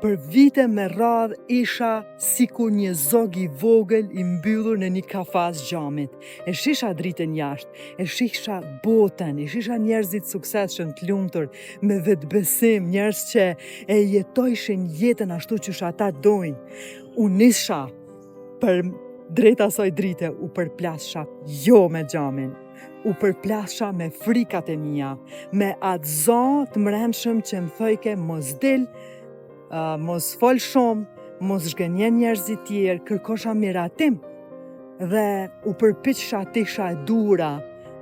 Për vite me radhë isha sikur një zog i vogël i mbyllur në një kafaz xhamit. E shisha dritën jashtë, e shisha botën, e shisha njerëzit suksesshëm, të lumtur, me vetbesim, njerëz që e jetojshin jetën ashtu që ata dojnë. Unë nisha për drejt asoj drite, u përplasha jo me xhamin. U përplasha me frikat e mia, me atë zon të mrenshëm që më thojke mos dil, mos fol shumë, mos zhgënjen njerëzit tjerë, kërkosha miratim dhe u përpiqsha të isha e dura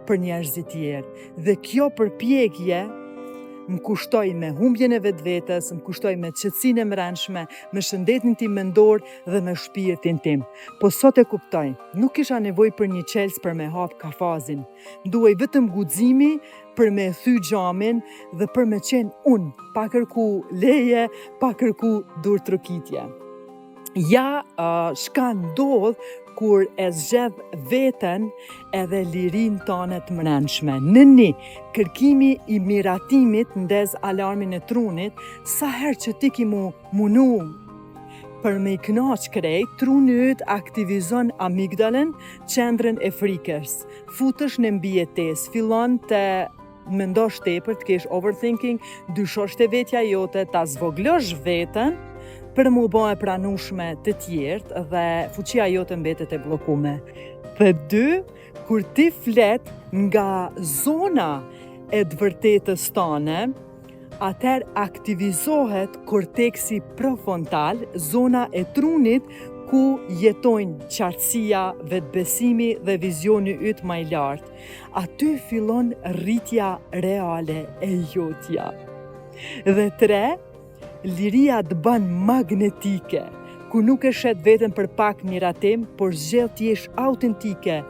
për njerëzit tjerë. Dhe kjo përpjekje më kushtoi me humbjen e vetvetes, më kushtoi me qetësinë e mrenshme, me shëndetin tim mendor dhe me shpirtin tim. Po sot e kuptoj, nuk kisha nevojë për një qelës për me hap kafazin. Duhej vetëm guximi për me thy xhamin dhe për me qenë unë, pa kërku leje, pa kërku dur trokitje. Ja, shka ndodh kur e zgjedh veten edhe lirin tone të mrenshme. Në një kërkimi i miratimit ndez alarmin e trunit, sa herë që ti ki munu për me i knaq krejt, truni yt aktivizon amigdalen, qendrën e frikës. Futesh në mbijetes, fillon të mendosh tepër, të kesh overthinking, dyshosh te vetja jote, ta zvoglosh veten, për mu bo e pranushme të tjertë dhe fuqia jote mbetet e bllokume. Dhe dy, kur ti flet nga zona e të vërtetës tone, atëher aktivizohet korteksi prefrontal, zona e trunit ku jetojnë qartësia, vetbesimi dhe vizioni yt më i lartë. Aty fillon rritja reale e jotja. Dhe tre, liria të bën magnetike, ku nuk e shet veten për pak miratim, por zgjedh të jesh autentike,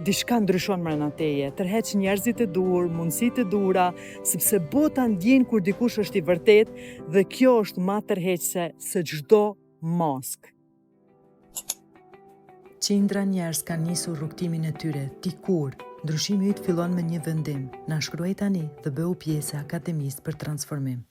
diçka ndryshon brenda teje, tërheq njerëzit e dur, mundësitë e dura, sepse bota ndjen kur dikush është i vërtet dhe kjo është më tërheqëse se çdo mask. Qindra njerëz kanë nisur rrugtimin e tyre, dikur. Ndryshimi yt fillon me një vendim. Na shkruaj tani dhe bëu pjesë e Akademisë për Transformim.